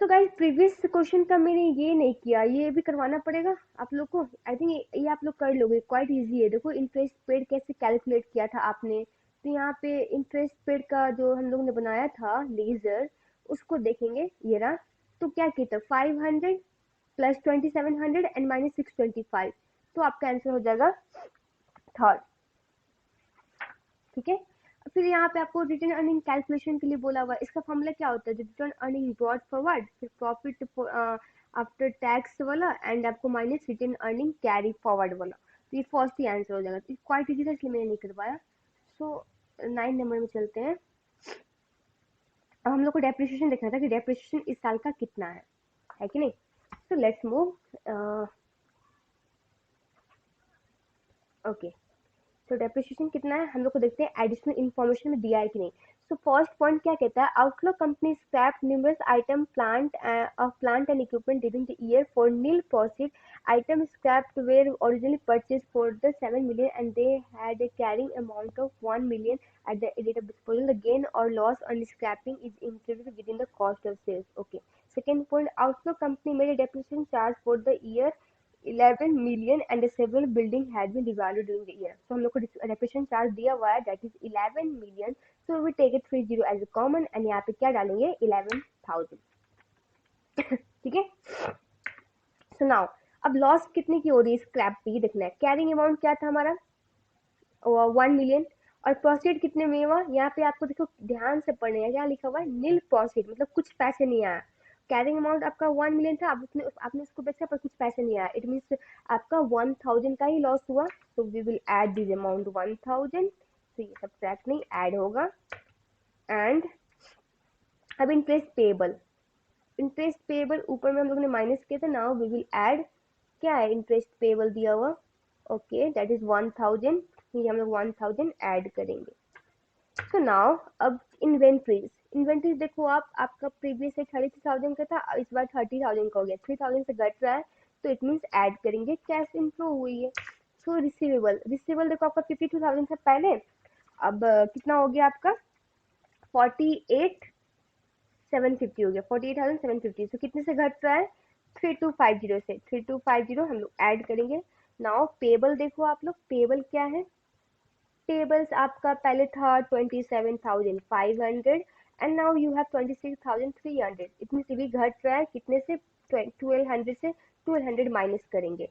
सो गाइस प्रीवियस क्वेश्चन का मैंने ये नहीं किया, ये भी करवाना पड़ेगा आप लोग को। आई थिंक ये आप लोग कर लोगे, क्वाइट इजी है। देखो इंटरेस्ट पेड कैसे कैलकुलेट किया था आपने, तो यहाँ पे इंटरेस्ट पेड का जो हम लोग ने बनाया था लेजर, उसको देखेंगे, ये रहा। तो क्या किया था, 500 प्लस 2,700 एंड माइनस 625, तो आपका आंसर हो जाएगा थर्ड, ठीक है। फिर यहाँ पे आपको रिटर्न अर्निंग कैलकुलेशन के लिए बोला हुआ है। इसका फॉर्मूला क्या होता है, रिटर्न अर्निंग ब्रॉड फॉरवर्ड, फिर प्रॉफिट आफ्टर टैक्स वाला, एंड आपको minus return earning carry forward वाला। तो ये फर्स्ट ही आंसर हो जाएगा। तो क्वाइट इजी था इसलिए मैंने नहीं करवाया। सो 9 नंबर में चलते हैं। अब हम लोग को डेप्रिसिएशन देखना था कि डेप्रिसिएशन इस साल का कितना है कि नहीं। So let's move, okay. तो डेप्रिसिएशन कितना है हम लोग को देखते हैं एडिशनल इन्फॉर्मेशन में दिया है कि नहीं। सो फर्स्ट पॉइंट क्या कहता है, Outflow company scrap numerous item plant of plant and equipment during the year for nil proceed, item scrapped were originally purchase for the 7 million and they had a carrying amount of 1 million at the date of disposal. The gain or loss on scrapping is included within the cost of sales. Okay. Second point, outflow company made a depreciation charge for the year 11 million and several building had been devalued during the year. So हम लोग को depreciation charge दिया हुआ है, that is 11 million. So we take it 30 as a common and यहाँ पे क्या डालेंगे 11,000, ठीक है। So now अब लॉस कितने की हो रही है स्क्रैप पे, ये देखना है। कैरिंग अमाउंट क्या था हमारा 1 million, और प्रोसीड कितने में हुआ, यहाँ पे आपको देखो ध्यान से पढ़ने है, क्या लिखा हुआ है नील प्रोसीड, मतलब कुछ पैसे नहीं आया। कैरिंग अमाउंट आपका 1 मिलियन था, आपने उसको बेचा पर कुछ पैसे नहीं आया, इट मीन्स आपका 1000 का ही लॉस हुआ। तो we will add this amount 1000, तो ये सब ट्रैक नहीं ऐड होगा। एंड अब इंटरेस्ट पेबल ऊपर में हम लोग ने माइनस किया था, नाउ वी विल ऐड, क्या है इंटरेस्ट पेबल दिया हुआ, ओके दैट इज 1000, ये हम लोग 1000 ऐड करेंगे। सो नाउ अब इन्वेंट्रीज देखो आप, आपका प्रीवियस से 33,000 का था, इस बार 30,000 का हो गया, 3,000 से घट रहा है, तो इट मीन्स ऐड करेंगे, कैश इनफ्लो हुई है। सो रिसीवेबल देखो आपका 52,000 था पहले, अब कितना हो गया आपका 48,750 हो गया, 48,750। तो कितने से घट रहा है 3250 से, 3250 हम लोग ऐड करेंगे। नाउ पेबल देखो आप लोग, पेबल क्या है, पेबल्स आपका पहले था 27,500 एंड नाउ यू हैव 26,300, इतनी सी भी घट रहा है, कितने से 1200 से, 1200 माइनस करेंगे,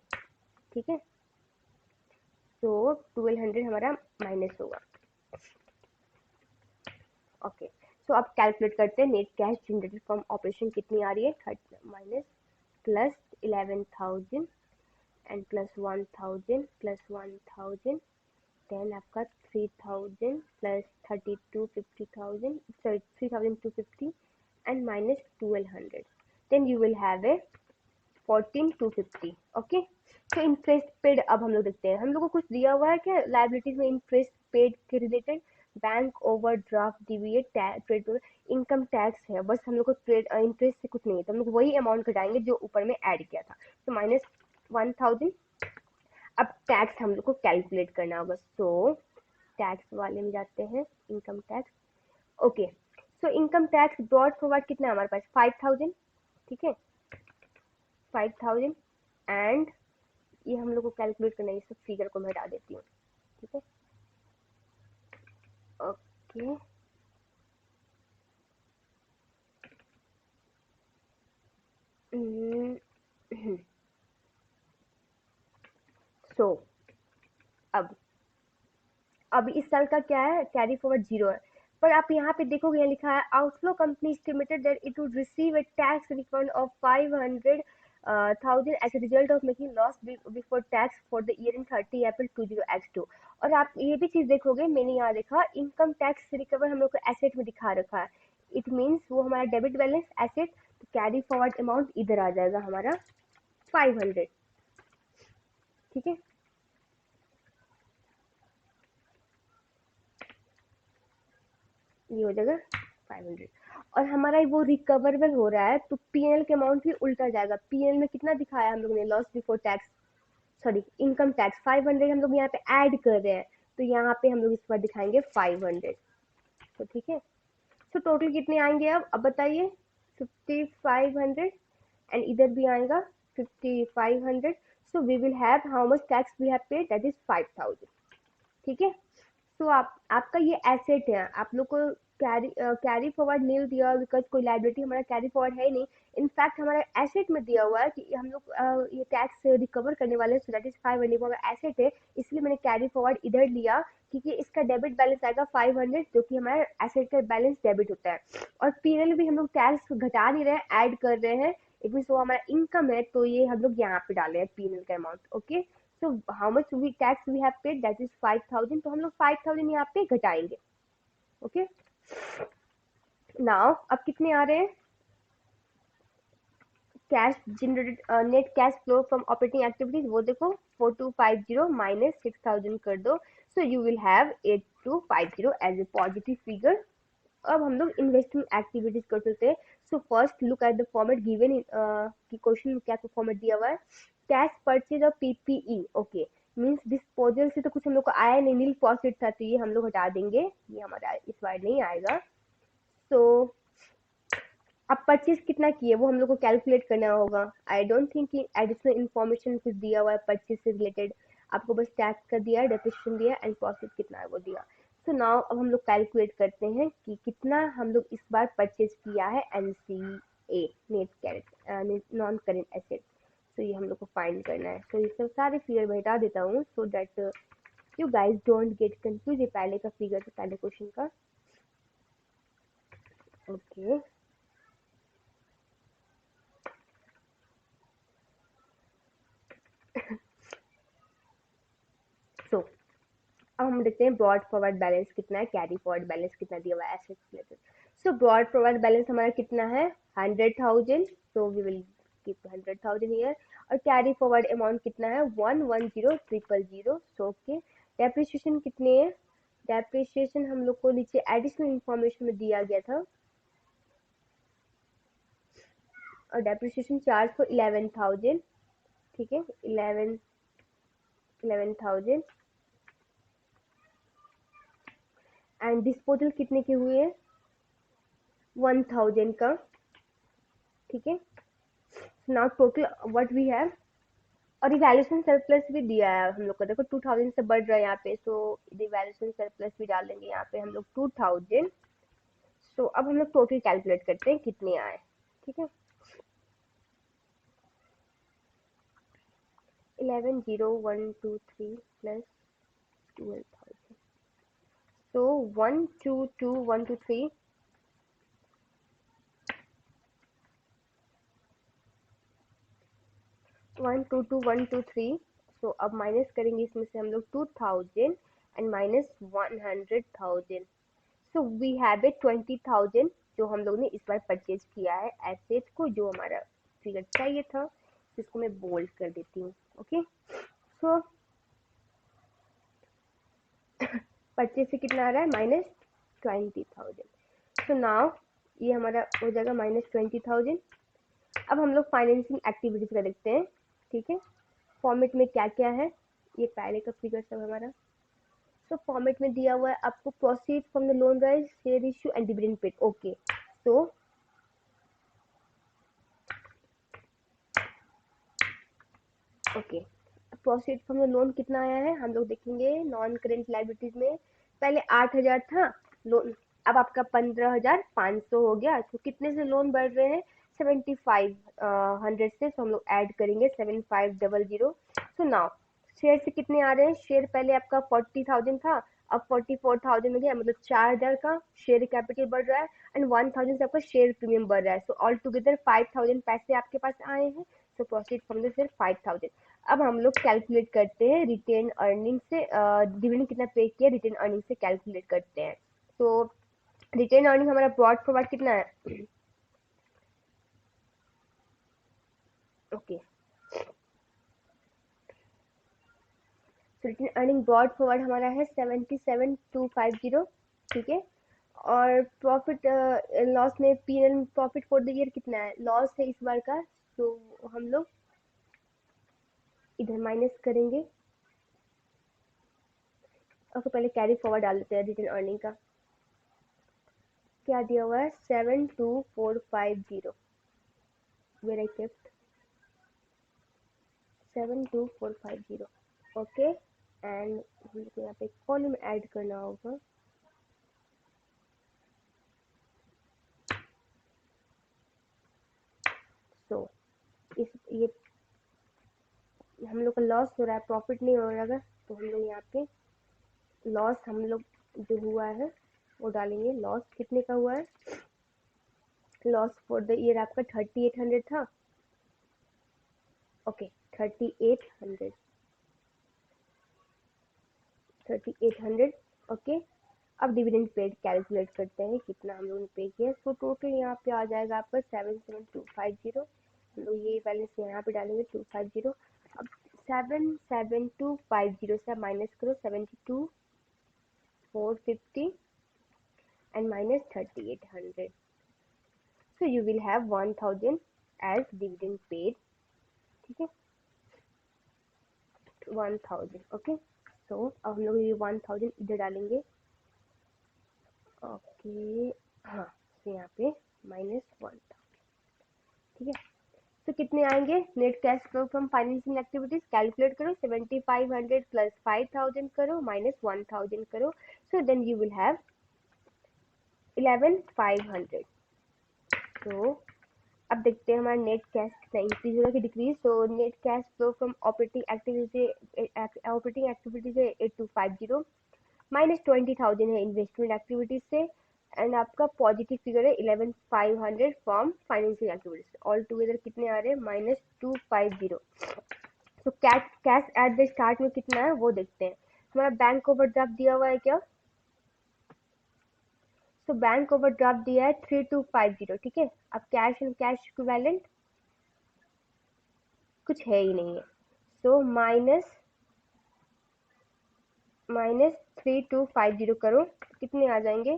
ठीक है, तो 1200 हमारा माइनस होगा। ओके, सो अब कैलकुलेट करते हैं, net cash generated from operation कितनी आ रही है, minus plus 11,000 and plus 1,000 plus 1,000, then आपका 3,000 plus 32,50,000, sorry 3,250 and minus 1200, then you will have a 14,250। Okay, तो इंटरेस्ट पेड अब हम लोग देखते हैं, हम लोग को कुछ दिया हुआ है क्या लाइबिलिटीज में इंटरेस्ट पेड के रिलेटेड, बैंक ओवरड्राफ्ट डीवीएट ट्रेड इनकम टैक्स है, बस हम लोग को ट्रेड इंटरेस्ट से कुछ नहीं है, तो हम लोग वही अमाउंट घटाएंगे जो ऊपर में ऐड किया था, तो माइनस 1000। अब टैक्स हम लोग को कैलकुलेट करना होगा, सो टैक्स वाले में जाते हैं, income tax, okay, so income tax broad forward कितना है हमारे पास 5,000, ठीक है 5,000, एंड ये हम लोग को कैलकुलेट करना है, इस फिगर को मैं हटा देती हूँ, ठीक है, ओके, सो अब अब इस साल का क्या है, कैरी फॉरवर्ड जीरो है, पर आप यहाँ पे देखोगे, यहाँ लिखा है Outflow company estimated that it would receive a tax refund of 500,000 as a result of making loss before tax for the year in 30 April 20X2। और आप ये भी चीज देखोगे, मैंने यहाँ देखा इनकम टैक्स रिकवर हम लोग को एसेट में दिखा रखा है, इट मीन्स वो हमारा डेबिट बैलेंस एसेट, तो कैरी फॉरवर्ड अमाउंट इधर आ जाएगा हमारा 500, ठीक है, ये हो जाएगा 500, और हमारा वो रिकवरेबल हो रहा है, तो पीएनएल के अमाउंट भी उल्टा जाएगा, पीएनएल में कितना दिखाया हम लोग ने, loss before tax, sorry income tax 500 हम लोग यहाँ पे ऐड कर रहे हैं, तो यहाँ पे हम लोग इस बार दिखाएंगे 500, तो ठीक है, तो टोटल कितने आएंगे अब बताइए, 5500, एंड इधर भी आएगा 5500, so we will have how much tax we have paid, that is 5000, ठीक है, तो आपका ये एसेट है, आप लोग को कैरी फॉरवर्ड नील दिया बिकॉज कोई लाइबिलिटी हमारा कैरी फॉरवर्ड है नहीं, इनफैक्ट हमारा एसेट में दिया हुआ है कि हम लोग ये टैक्स रिकवर करने वाले हैं, सो दैट इज 500 हमारा एसेट है, इसलिए मैंने कैरी फॉरवर्ड इधर लिया, क्योंकि इसका डेबिट बैलेंस आएगा 500, जो कि हमारा एसेट का बैलेंस डेबिट होता है, और पीएनएल भी हम लोग टैक्स घटा नहीं रहे, ऐड कर रहे हैं, इट मीन वो हमारा इनकम है, तो ये हम लोग यहाँ पे डाले हैं पीएनएल का amount, okay, so how much we tax we have paid, that is 5,000, तो हम लोग 5,000 यहाँ पे घटाएंगे, ओके, नाउ अब कितने आ रहे हैं, cash generated net cash flow from operating activities, वो देखो 4250 माइनस 6,000 कर दो, so you will have 8250 as a positive figure. अब हम लोग इन्वेस्टमेंट एक्टिविटीज कर सकते हैं, so first look at the format given कि क्वेश्चन में क्या फॉर्मेट दिया हुआ है, cash purchase of PPE, okay, means disposal से तो कुछ हम लोग को आया नहीं, नील प्रॉफिट था, तो ये हम लोग हटा देंगे, ये हमारा इस बार नहीं आएगा, सो अब परचेज कितना किए वो हम लोग को कैलकुलेट करना होगा, आई डोंट थिंक कि एडिशनल इन्फॉर्मेशन कुछ दिया हुआ है परचेज से रिलेटेड, आपको बस टैक्स का दिया है, डेप्रिसिएशन दिया है, एंड प्रॉफिट कितना है वो दिया, सो नाउ अब हम लोग कैलकुलेट करते हैं कि कितना हम लोग इस बार परचेज किया है NCA, net carat non current asset, तो ये हम लोग को फाइंड करना है, तो ये सब सारे फिगर मैं हटा देता हूँ, so that you guys don't get confuse, ये पहले का फिगर था पहले क्वेश्चन का, ओके, अब हम देखते हैं ब्रॉड फॉरवर्ड बैलेंस कितना है, कैरी फॉरवर्ड बैलेंस कितना दिया हुआ है assets related. So brought forward balance हमारा कितना है 100,000, so we will keep 100,000 here. और कैरी फॉरवर्ड अमाउंट कितना है 110,000, सो ओके। डेप्रिसिएशन कितनी है, डेप्रिसिएशन हम लोग को नीचे एडिशनल इंफॉर्मेशन में दिया गया था, और डेप्रिसिएशन चार्ज फॉर 11,000, ठीक है 11,000। एंड डिस्पोजल कितने के हुए हैं 1,000 का, ठीक है। Now total what we have, और इवैल्यूएशन सरप्लस भी दिया है हम लोग को, देखो 2,000 से बढ़ रहा है यहाँ पे, सो इवैल्यूएशन सरप्लस भी डालेंगे यहाँ पे हम लोग 2,000। सो अब हम लोग टोटल कैलकुलेट करते हैं कितने आए, ठीक है। 11,0,123 प्लस 12,000, सो 122,123 122,123। सो अब माइनस करेंगे इसमें से हम लोग 2,000 and minus 100,000, so we have a 20,000 जो हम लोग ने इस बार परचेज किया है एसेट को, जो हमारा फिगर चाहिए था, जिसको मैं बोल्ड कर देती हूँ, ओके। सो परचेज से कितना आ रहा है -20,000। सो नाउ ये हमारा हो जाएगा -20,000। अब हम लोग फाइनेंसिंग एक्टिविटीज का देखते हैं, ठीक है। फॉर्मेट में क्या क्या है, ये पहले का फिगर सब हमारा। सो फॉर्मेट में दिया हुआ है आपको proceed from the loan rise, share issue and dividend paid, okay. So okay, proceed from the loan कितना आया है हम लोग देखेंगे। नॉन करेंट लाइबिलिटीज में पहले 8,000 था लोन, अब आपका 15,500 हो गया, तो कितने से लोन बढ़ रहे हैं 7,500 से, तो हम लोग ऐड करेंगे 7,500। सो नाउ शेयर से कितने आ रहे हैं, शेयर पहले आपका 40,000 था, अब 44,000 हो गया, मतलब 4,000 का शेयर कैपिटल बढ़ रहा है, एंड 1,000 से आपका शेयर प्रीमियम बढ़ रहा है। सो ऑल टुगेदर 5,000 पैसे आपके पास आए हैं। सो प्रोसीड फ्रॉम द शेयर 5,000। अब हम लोग कैलकुलेट करते हैं रिटेन अर्निंग से, डिविडेंड कितना पे किया रिटेन अर्निंग से कैलकुलेट करते हैं। तो रिटेन अर्निंग हमारा ब्रॉड फॉरवर्ड कितना है, okay. Retain earning brought forward हमारा है 77,250, ठीक है। और प्रॉफिट लॉस में PNL profit for the year कितना है, लॉस है इस बार का, तो हम लोग इधर माइनस करेंगे, और फिर पहले कैरी फॉरवर्ड डाल देते हैं रिटेन अर्निंग का। क्या दिया हुआ है 72,450, where I kept 72,450, okay. And हम लोग को यहाँ पे कॉलम ऐड करना होगा, सो इस ये हम लोग का लॉस हो रहा है, प्रॉफिट नहीं हो रहा है, तो हम लोग यहाँ पे लॉस हम लोग जो हुआ है वो डालेंगे। लॉस कितने का हुआ है, लॉस फॉर द ईयर आपका 3,800 था, ओके 3,800, 3,800, ओके। अब डिविडेंड पेड कैलकुलेट करते हैं कितना हम लोगों ने पे किया। सो टोटल यहाँ पे आ जाएगा आपका 77,250, हम लोग ये बैलेंस यहाँ पे डालेंगे 250। अब 77,250 से माइनस करो 72,450 and minus 3,800, so you will have 1,000 as dividend paid, ठीक है 1,000, ओके। सो अब हम लोग ये 1,000 इधर डालेंगे, ओके हाँ, तो यहाँ पे -1,000, ठीक है। तो कितने आएंगे net cash flow from financing activities, calculate करो 7,500 प्लस 5,000 करो माइनस 1,000 करो, so then you will have 11,500। तो अब देखते हैं हमारा नेट कैश कितना इंक्रीज होगा कि डिक्रीज। तो net cash flow from operating activities है 8,250, -20,000 है इन्वेस्टमेंट एक्टिविटीज से, एंड आपका पॉजिटिव फिगर है 11,500 from financial activities. All together कितने आ रहे हैं -250। तो cash cash at the start में कितना है वो देखते हैं। हमारा बैंक ओवरड्राफ्ट दिया हुआ है क्या? तो बैंक ओवरड्राफ्ट दिया है 3250, ठीक है। अब कैश एंड कैश इक्विवेलेंट कुछ है ही नहीं है, सो माइनस 3250 करो, कितने आ जाएंगे?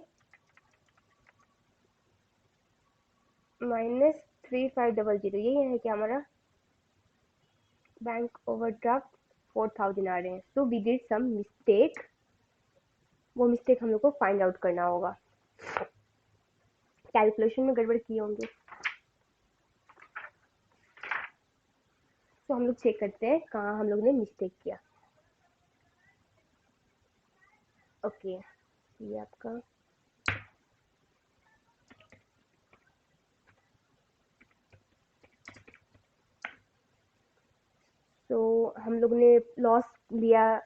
-3500, यही है क्या हमारा? बैंक ओवरड्राफ्ट 4000 आ रहे हैं, so we did some mistake. वो मिस्टेक हम लोग को फाइंड आउट करना होगा, कैलकुलेशन में गड़बड़ किए होंगे। तो हम लोग चेक करते हैं कहाँ हम लोग ने मिस्टेक किया। ओके, ये आपका तो हम लोग ने लॉस लिया,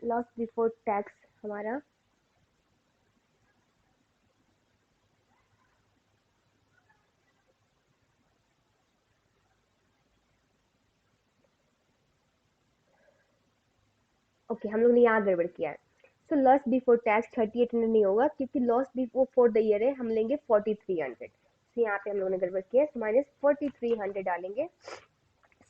लॉस बिफोर टैक्स हमारा ओके, हम लोग ने यहाँ गड़बड़ किया है। सो लॉस बिफोर टैक्स 3800 नहीं होगा, क्योंकि loss before for the year है, हम लेंगे 4300। तो यहाँ पे हम लोगों ने गड़बड़ किया है, माइनस 4300 डालेंगे।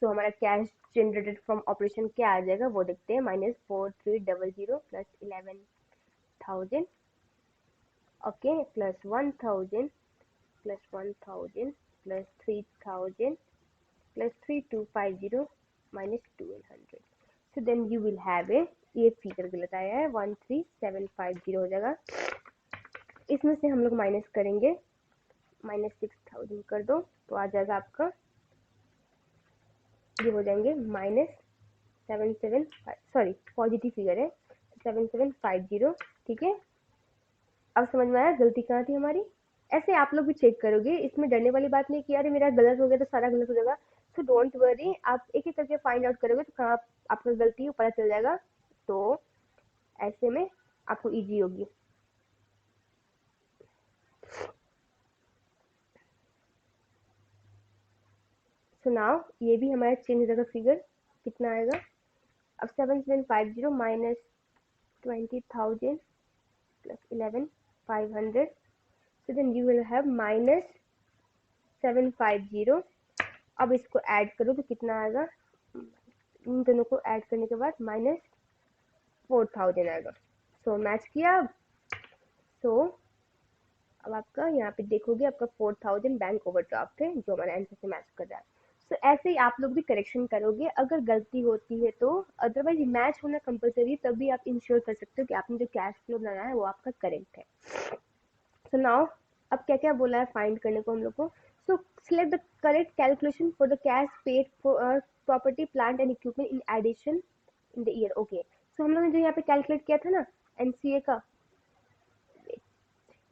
सो हमारा कैश जनरेटेड फ्रॉम ऑपरेशन क्या आ जाएगा वो देखते हैं, -4300 plus 11,000, okay, plus 1000 plus 1000 plus 3000 plus 3250 minus 1200। So then you will have a, ये फिगर गलत आया है, 13750 हो जाएगा। इसमें से हम लोग माइनस करेंगे, -6000 कर दो तो आ जाएगा आपका, ये हो जाएंगे -77, सॉरी पॉजिटिव फिगर है 7750, ठीक है। अब समझ में आया गलती कहाँ थी हमारी। ऐसे आप लोग भी चेक करोगे, इसमें डरने वाली बात नहीं कि यार मेरा गलत हो गया तो सारा गलत हो जाएगा। सो डोंट वरी, आप एक एक करके फाइंड आउट करोगे तो कहाँ आपका गलती है पता चल जाएगा, तो ऐसे में आपको इजी होगी। सो नाउ ये भी हमारा चेंज हो जाएगा, फिगर कितना आएगा अब, 7750 minus 20,000 plus 11,500, so then you will have -750। अब इसको ऐड करो तो कितना आएगा, इन दोनों को ऐड करने के बाद -4000 आएगा। सो मैच किया अब। सो अब आपका यहाँ पे देखोगे आपका 4000 बैंक ओवरड्राफ्ट है, जो हमारा आंसर से मैच कर रहा है। सो ऐसे ही आप लोग भी करेक्शन करोगे अगर गलती होती है तो, अदरवाइज मैच होना कंपलसरी, तभी आप इंश्योर कर सकते हो कि आपने जो कैश फ्लो बनाया है वो आपका करेक्ट है। सो नाउ अब क्या क्या बोला है फाइंड करने को हम लोग को। So select the correct calculation for the cash paid for property plant and equipment in addition in the year. Okay, so हम लोग ने जो यहाँ पे कैलकुलेट किया था ना एनसीए का,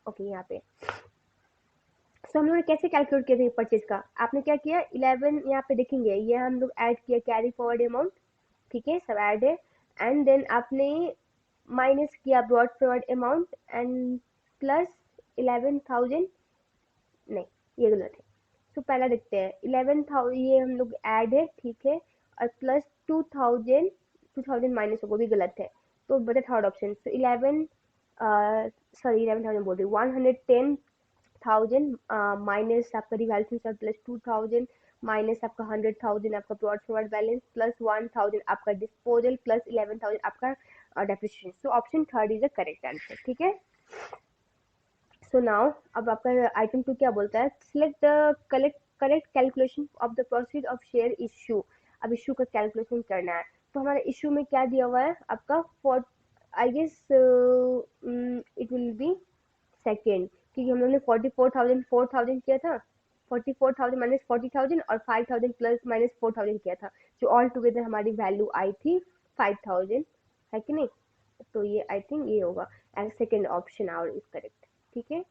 ओके यहाँ पे, सो हम लोग ने कैसे कैलकुलेट किया था परचेज का, आपने क्या किया 11 यहाँ पे देखेंगे, ये हम लोग ऐड किया कैरी फॉरवर्ड अमाउंट, ठीक है, सब ऐड है। एंड देन आपने माइनस किया brought forward amount and plus 11,000, नहीं ये गलत है। तो पहला देखते हैं 11,000, ये हम लोग ऐड है, ठीक है, और प्लस 2,000 माइनस होगा, भी गलत है। तो बचा थर्ड ऑप्शन, तो 11, सॉरी 11,000 बोल रही हूँ, 110,000 माइनस आपका रिवैल्यूएशन प्लस 2,000 माइनस आपका 100,000 आपका ब्रॉड फॉरवर्ड बैलेंस प्लस 1,000 आपका डिस्पोजल प्लस 11,000 आपका depreciation. So option third is the correct answer, ठीक है। सो नाउ अब आपका आइटम 2 क्या बोलता है, select the correct calculation of the proceed of share issue. अब इशू का कैलकुलेशन करना है, तो हमारे इशू में क्या दिया हुआ है आपका, for I guess it will be second, क्योंकि हम लोग ने 44,000 4,000 किया था, 44,000 माइनस 40,000 और 5,000 प्लस माइनस 4,000 किया था, जो ऑल टुगेदर हमारी वैल्यू आई थी 5,000, है कि नहीं। तो ये आई थिंक ये होगा and second option our is correct, ठीक है।